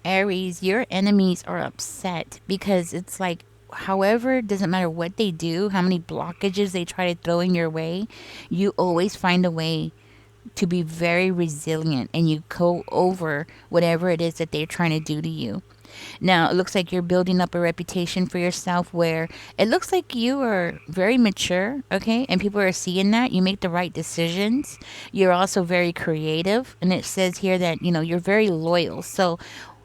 Aries, your enemies are upset because it's like, however, it doesn't matter what they do, how many blockages they try to throw in your way, you always find a way to be very resilient and you go over whatever it is that they're trying to do to you. Now, it looks like you're building up a reputation for yourself where it looks like you are very mature, okay? And people are seeing that. You make the right decisions. You're also very creative. And it says here that, you're very loyal. So,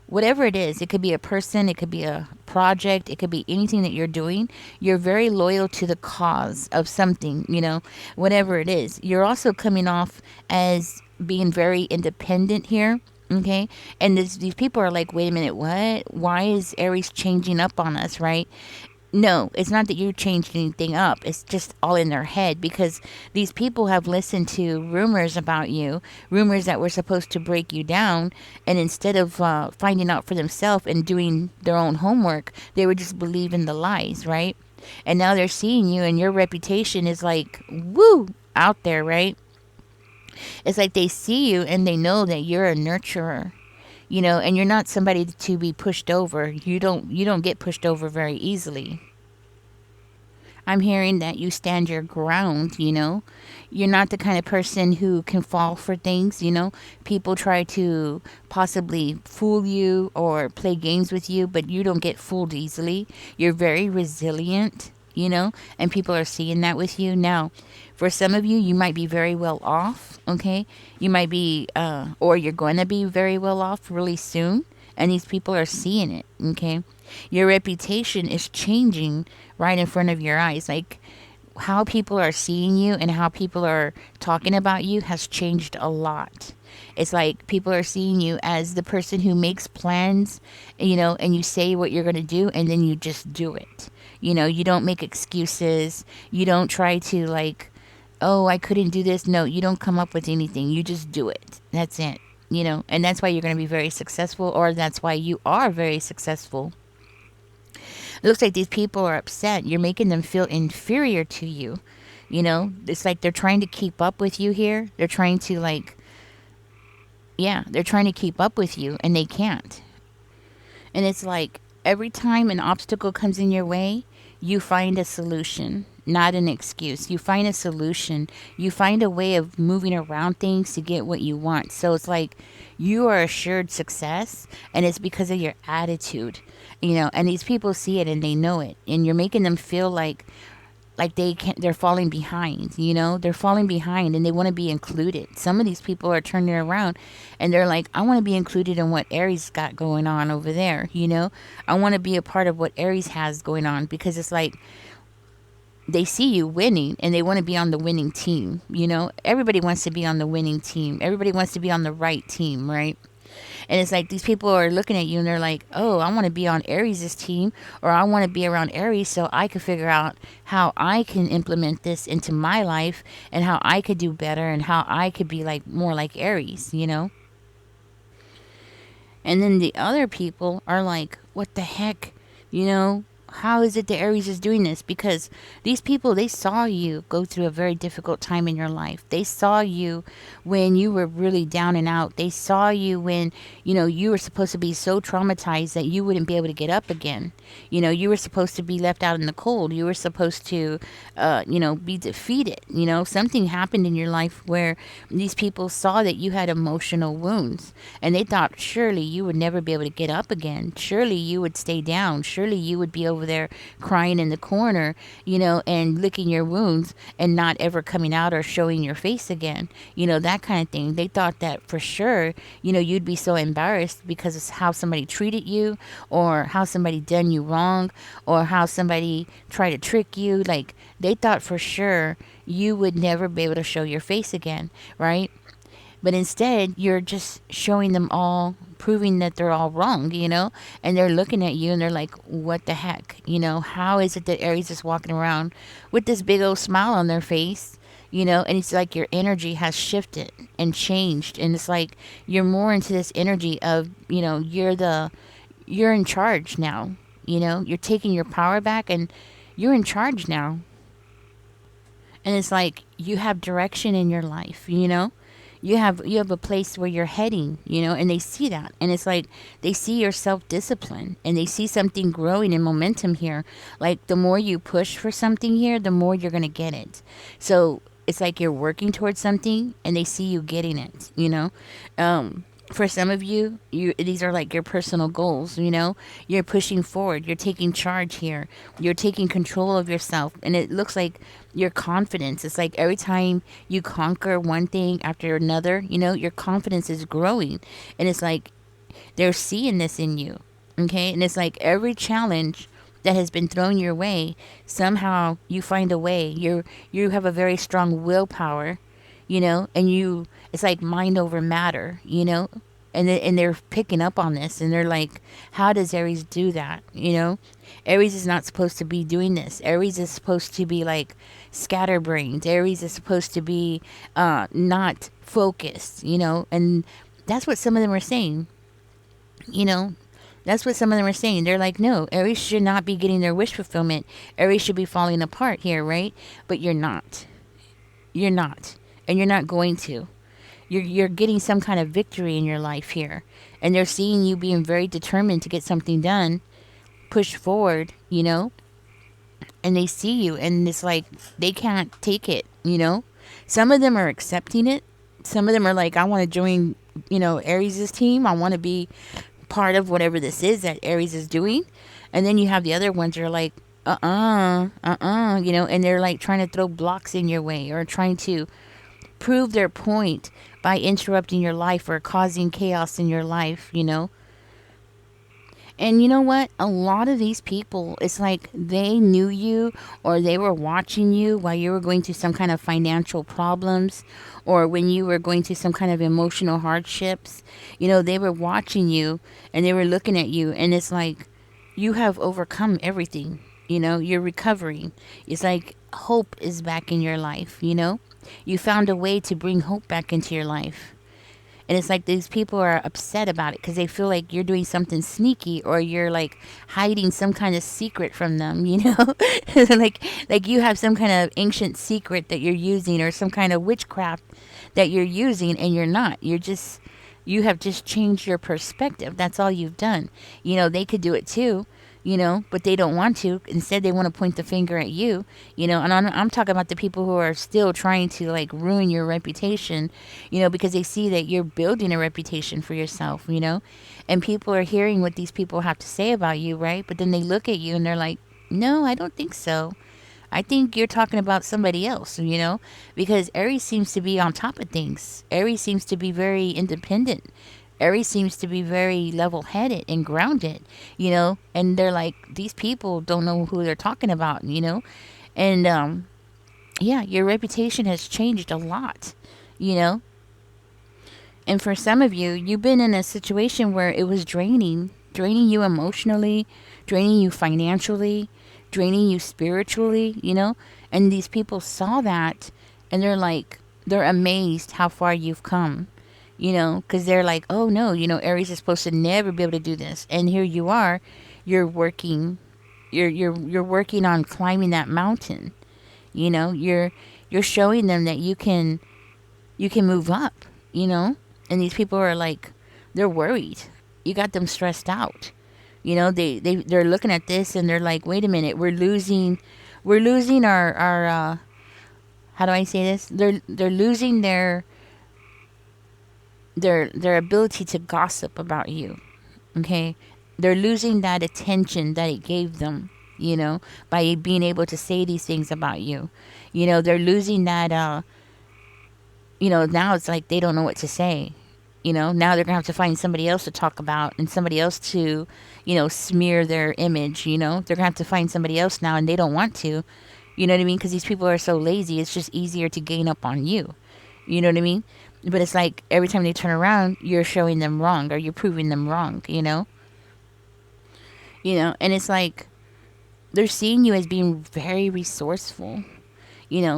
whatever it is, it could be a person, it could be a project, it could be anything that you're doing. You're very loyal to the cause of something, whatever it is. You're also coming off as being very independent here. Okay. And these people are like, wait a minute, what? Why is Aries changing up on us, right? No, it's not that you changed anything up. It's just all in their head because these people have listened to rumors about you, rumors that were supposed to break you down. And instead of finding out for themselves and doing their own homework, they would just believe in the lies, right? And now they're seeing you and your reputation is like, woo, out there, right? It's like they see you and they know that you're a nurturer, and you're not somebody to be pushed over. You don't get pushed over very easily. I'm hearing that you stand your ground. You're not the kind of person who can fall for things. People try to possibly fool you or play games with you, but you don't get fooled easily. You're very resilient, and people are seeing that with you. Now, for some of you, you might be very well off, okay? You might be, or you're going to be very well off really soon, and these people are seeing it, okay? Your reputation is changing right in front of your eyes. Like how people are seeing you and how people are talking about you has changed a lot. It's like people are seeing you as the person who makes plans, and you say what you're going to do and then you just do it. You don't make excuses. You don't try to, like, oh, I couldn't do this. No, you don't come up with anything. You just do it. That's it. And that's why you're going to be very successful, or that's why you are very successful. It looks like these people are upset. You're making them feel inferior to you. It's like they're trying to keep up with you here. They're trying to, like, yeah, they're trying to keep up with you and they can't. And it's like every time an obstacle comes in your way, you find a solution, not an excuse. You find a solution. You find a way of moving around things to get what you want. So it's like you are assured success, and it's because of your attitude. And these people see it and they know it. And you're making them feel like they're falling behind. They're falling behind and they want to be included. Some of these people are turning around and they're like, I want to be included in what Aries got going on over there. I want to be a part of what Aries has going on, because it's like they see you winning and they want to be on the winning team. Everybody wants to be on the winning team. Everybody wants to be on the right team, right? And it's like these people are looking at you and they're like, oh, I want to be on Aries' team, or I want to be around Aries so I could figure out how I can implement this into my life and how I could do better and how I could be like more like Aries. And then the other people are like, what the heck? You know, how is it that Aries is doing this? Because these people, they saw you go through a very difficult time in your life. They saw you when you were really down and out. They saw you when, you were supposed to be so traumatized that you wouldn't be able to get up again. You were supposed to be left out in the cold. You were supposed to, be defeated. Something happened in your life where these people saw that you had emotional wounds and they thought surely you would never be able to get up again. Surely you would stay down. Surely you would be over there crying in the corner, and licking your wounds and not ever coming out or showing your face again. That kind of thing. They thought that for sure, you'd be so embarrassed because of how somebody treated you or how somebody done you wrong or how somebody tried to trick you. Like they thought for sure you would never be able to show your face again, right? But instead, you're just showing them all, proving that they're all wrong, and they're looking at you and they're like, what the heck? How is it that Aries is walking around with this big old smile on their face, and it's like your energy has shifted and changed. And it's like you're more into this energy of, you're in charge now, you're taking your power back and you're in charge now. And it's like you have direction in your life. You have a place where you're heading, and they see that, and it's like they see your self-discipline, and they see something growing in momentum here. Like the more you push for something here, the more you're going to get it. So it's like you're working towards something and they see you getting it. For some of you, these are like your personal goals. You're pushing forward, you're taking charge here, you're taking control of yourself, and it looks like your confidence. It's like every time you conquer one thing after another, your confidence is growing, and it's like they're seeing this in you. Okay, and it's like every challenge that has been thrown your way, somehow you find a way. You have a very strong willpower, and it's like mind over matter. And they're picking up on this, and they're like, how does Aries do that? Aries is not supposed to be doing this. Aries is supposed to be like scatterbrained. Aries is supposed to be not focused. And that's what some of them are saying. you know that's what some of them are saying. They're like, no, Aries should not be getting their wish fulfillment. Aries should be falling apart here, right? But you're not, and you're not going to. You're getting some kind of victory in your life here, and they're seeing you being very determined to get something done, push forward. And they see you, and it's like they can't take it. Some of them are accepting it. Some of them are like, I want to join Aries's team. I want to be part of whatever this is that Aries is doing. And then you have the other ones that are like, and they're like trying to throw blocks in your way, or trying to prove their point by interrupting your life or causing chaos in your life. And you know what? A lot of these people, it's like they knew you, or they were watching you while you were going through some kind of financial problems, or when you were going through some kind of emotional hardships. They were watching you, and they were looking at you, and it's like you have overcome everything. You're recovering. It's like hope is back in your life. You found a way to bring hope back into your life. And it's like these people are upset about it because they feel like you're doing something sneaky, or you're like hiding some kind of secret from them. like you have some kind of ancient secret that you're using, or some kind of witchcraft that you're using, and you're not. You have just changed your perspective. That's all you've done. They could do it too, but they don't want to. Instead, they want to point the finger at you. And I'm talking about the people who are still trying to like ruin your reputation, because they see that you're building a reputation for yourself. And people are hearing what these people have to say about you, right? But then they look at you and they're like, no, I don't think so. I think you're talking about somebody else, because Aries seems to be on top of things. Aries seems to be very independent. Aries seems to be very level headed and grounded, and they're like, these people don't know who they're talking about. And yeah, your reputation has changed a lot. And for some of you, you've been in a situation where it was draining you emotionally, draining you financially, draining you spiritually. And these people saw that, and they're amazed how far you've come, because they're like, oh no, Aries is supposed to never be able to do this, and here you are, you're working, you're working on climbing that mountain. You're showing them that you can move up. And these people are like, they're worried. You got them stressed out. They're looking at this, and they're like, wait a minute, we're losing our how do I say this? They're losing their ability to gossip about you. Okay, they're losing that attention that it gave them, by being able to say these things about you. They're losing that. Now it's like they don't know what to say. Now they're gonna have to find somebody else to talk about, and somebody else to smear their image. They're gonna have to find somebody else now, and they don't want to. You know what I mean? Because these people are so lazy, it's just easier to gain up on you. You know what I mean? But it's like every time they turn around, you're showing them wrong, or you're proving them wrong. And it's like they're seeing you as being very resourceful.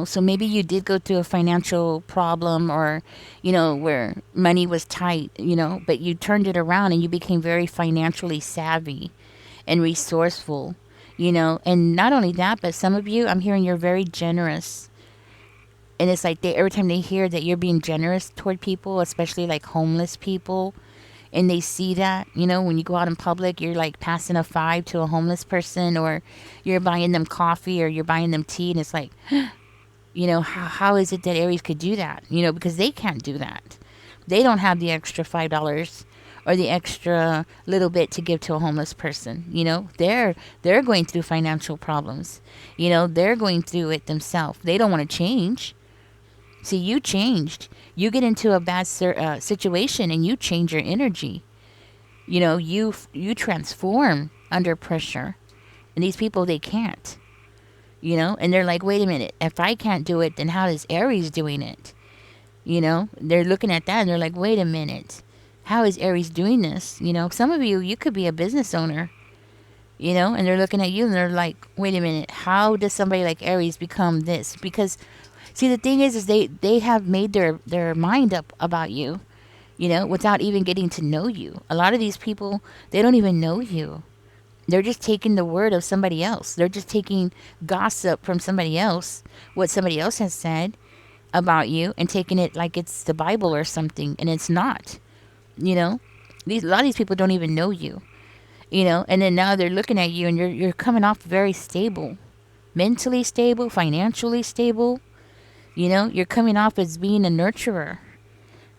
So maybe you did go through a financial problem, or where money was tight, but you turned it around and you became very financially savvy and resourceful. And not only that, but some of you, I'm hearing you're very generous. And it's like every time they hear that you're being generous toward people, especially like homeless people, and they see that, when you go out in public, you're like passing a five to a homeless person, or you're buying them coffee, or you're buying them tea, and it's like, how is it that Aries could do that? Because they can't do that. They don't have the extra $5 or the extra little bit to give to a homeless person. They're going through financial problems. They're going through it themselves. They don't want to change. See, you changed. You get into a bad situation and you change your energy. You transform under pressure, and these people, they can't. And they're like, wait a minute, if I can't do it, then how is Aries doing it? They're looking at that and they're like, wait a minute, how is Aries doing this? Some of you could be a business owner, and they're looking at you and they're like, wait a minute, how does somebody like Aries become this? Because, see, the thing is they have made their mind up about you, without even getting to know you. A lot of these people, they don't even know you. They're just taking the word of somebody else. They're just taking gossip from somebody else, what somebody else has said about you, and taking it like it's the Bible or something, and it's not. A lot of these people don't even know you. And then now they're looking at you, and you're coming off very stable, mentally stable, financially stable. You're coming off as being a nurturer,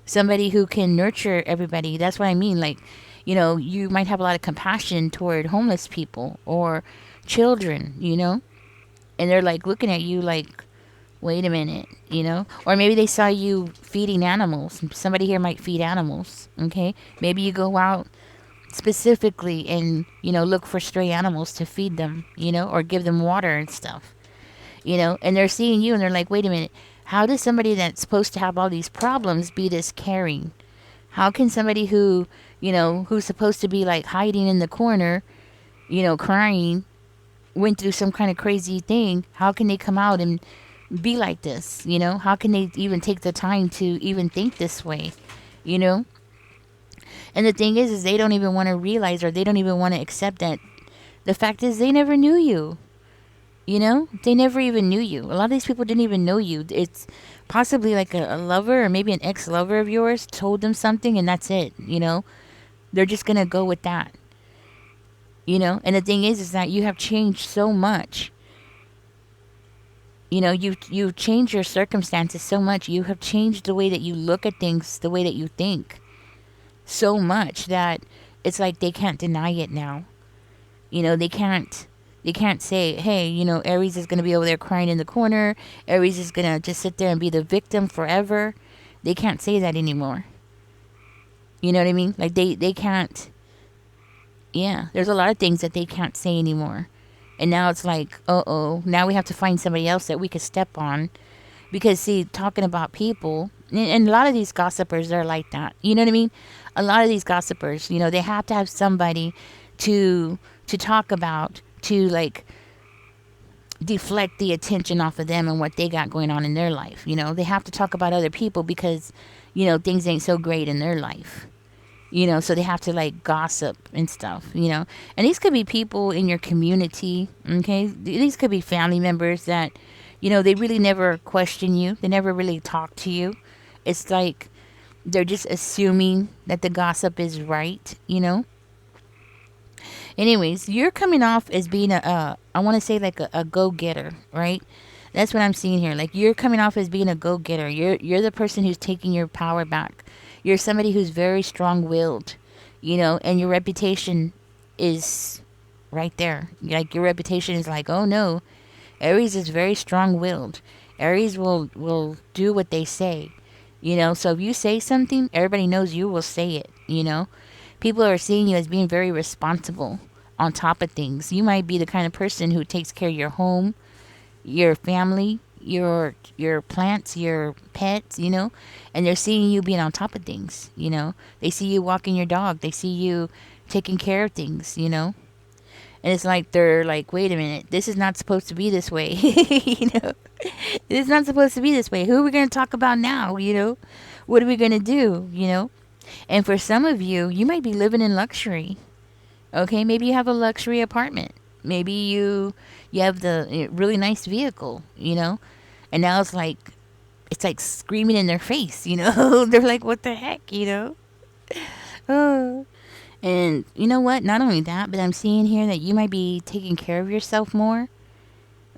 somebody who can nurture everybody. That's what I mean. Like, you might have a lot of compassion toward homeless people or children, and they're like looking at you like, wait a minute, or maybe they saw you feeding animals. Somebody here might feed animals. Okay. Maybe you go out specifically and, look for stray animals to feed them, or give them water and stuff, and they're seeing you and they're like, wait a minute, how does somebody that's supposed to have all these problems be this caring? How can somebody who's supposed to be like hiding in the corner, crying, went through some kind of crazy thing, how can they come out and be like this? How can they even take the time to even think this way? And the thing is they don't even want to realize, or they don't even want to accept that the fact is they never knew you. They never even knew you. A lot of these people didn't even know you. It's possibly like a lover or maybe an ex-lover of yours told them something, and that's it. They're just going to go with that. And the thing is that you have changed so much. You've changed your circumstances so much. You have changed the way that you look at things, the way that you think so much that it's like they can't deny it now. They can't say, hey, Aries is going to be over there crying in the corner. Aries is going to just sit there and be the victim forever. They can't say that anymore. You know what I mean? Like they can't. Yeah, there's a lot of things that they can't say anymore. And now it's like, now we have to find somebody else that we could step on. Because, see, talking about people, and a lot of these gossipers are like that. You know what I mean? A lot of these gossipers, they have to have somebody to talk about, to like deflect the attention off of them and what they got going on in their life. They have to talk about other people because, things ain't so great in their life. So they have to like gossip and stuff, and these could be people in your community. Okay. These could be family members that, they really never question you. They never really talk to you. It's like they're just assuming that the gossip is right. Anyways, you're coming off as being I want to say like a go-getter, right? That's what I'm seeing here. Like you're coming off as being a go-getter. You're the person who's taking your power back. You're somebody who's very strong-willed, and your reputation is right there. Like your reputation is like, oh no, Aries is very strong-willed. Aries will do what they say, So if you say something, everybody knows you will say it, People are seeing you as being very responsible, on top of things. You might be the kind of person who takes care of your home, your family, your plants, your pets, and they're seeing you being on top of things, They see you walking your dog. They see you taking care of things, And it's like they're like, wait a minute, this is not supposed to be this way, This is not supposed to be this way. Who are we going to talk about now, What are we going to do, And for some of you, you might be living in luxury. Okay, maybe you have a luxury apartment. Maybe you have the really nice vehicle, And now it's like it's like screaming in their face, you know? They're like, what the heck, you know? Oh. And you know what? Not only that, but I'm seeing here that you might be taking care of yourself more.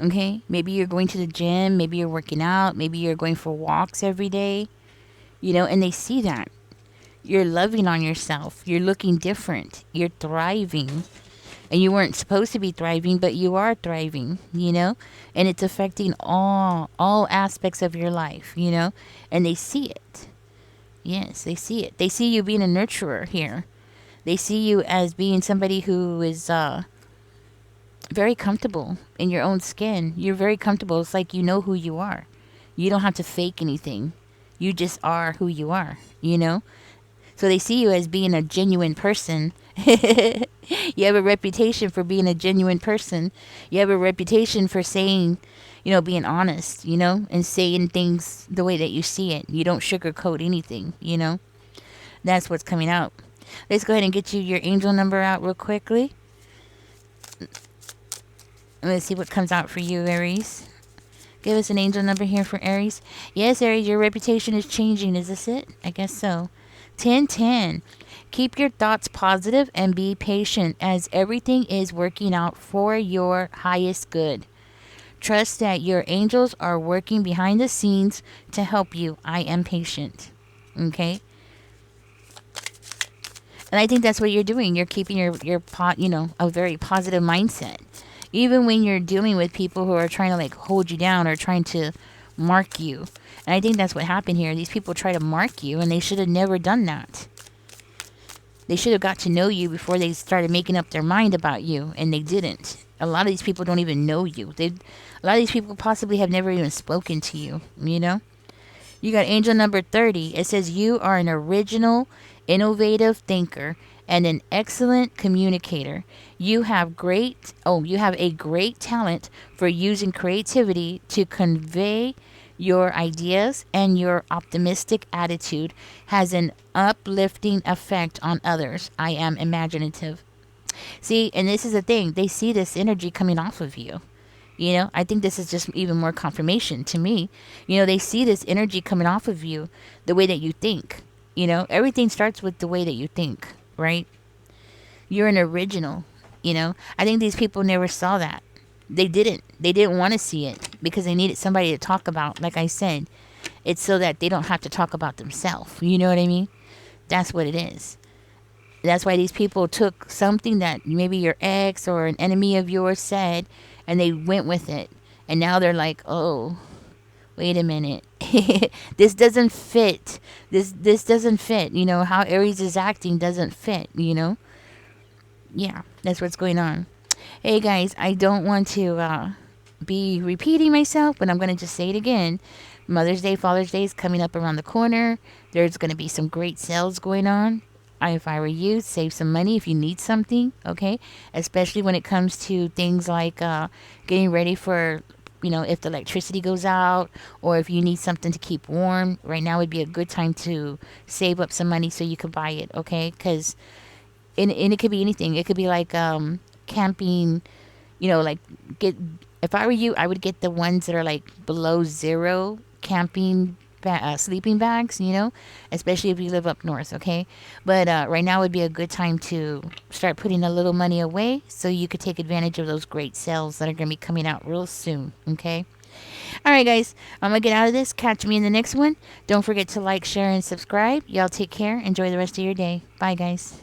Okay? Maybe you're going to the gym, maybe you're working out, maybe you're going for walks every day, you know, and they see that. You're loving on yourself. You're looking different. You're thriving. And you weren't supposed to be thriving, but you are thriving, you know? And it's affecting all aspects of your life, you know? And they see it. Yes, they see it. They see you being a nurturer here. They see you as being somebody who is very comfortable in your own skin. You're very comfortable. It's like you know who you are. You don't have to fake anything. You just are who you are, you know? So they see you as being a genuine person. You have a reputation for being a genuine person. You have a reputation for saying, you know, being honest, you know, and saying things the way that you see it. You don't sugarcoat anything, you know. That's what's coming out. Let's go ahead and get you your angel number out real quickly. Let's see what comes out for you, Aries. Give us an angel number here for Aries. Yes, Aries, your reputation is changing. Is this it? I guess so. 1010. Keep your thoughts positive and be patient as everything is working out for your highest good. Trust that your angels are working behind the scenes to help you. I am patient. Okay? And I think that's what you're doing. You're keeping you know, a very positive mindset. Even when you're dealing with people who are trying to like hold you down or trying to mark you. And I think that's what happened here. These people try to mark you and they should have never done that. They should have got to know you before they started making up their mind about you, and they didn't. A lot of these people don't even know you. A lot of these people possibly have never even spoken to you, you know? You got angel number 30. It says you are an original, innovative thinker and an excellent communicator. You have a great talent for using creativity to convey your ideas, and your optimistic attitude has an uplifting effect on others. I am imaginative. See, and this is the thing. They see this energy coming off of you. You know, I think this is just even more confirmation to me. You know, they see this energy coming off of you, the way that you think. You know, everything starts with the way that you think, right? You're an original, you know. I think these people never saw that. They didn't. They didn't want to see it because they needed somebody to talk about. Like I said, it's so that they don't have to talk about themselves. You know what I mean? That's what it is. That's why these people took something that maybe your ex or an enemy of yours said and they went with it. And now they're like, oh, wait a minute. This doesn't fit. This doesn't fit. You know, how Aries is acting doesn't fit, you know? Yeah, that's what's going on. Hey guys, I don't want to be repeating myself, but I'm going to just say it again. Mother's Day, Father's Day is coming up around the corner. There's going to be some great sales going on. If I were you, save some money if you need something, okay? Especially when it comes to things like getting ready for, you know, if the electricity goes out or if you need something to keep warm. Right now would be a good time to save up some money so you could buy it, okay? Because and it could be anything. It could be like camping, you know, like if I were you, I would get the ones that are like below zero camping sleeping bags, you know, especially if you live up north, okay? But right now would be a good time to start putting a little money away so you could take advantage of those great sales that are going to be coming out real soon, okay? All right, guys, I'm going to get out of this. Catch me in the next one. Don't forget to like, share, and subscribe. Y'all take care. Enjoy the rest of your day. Bye, guys.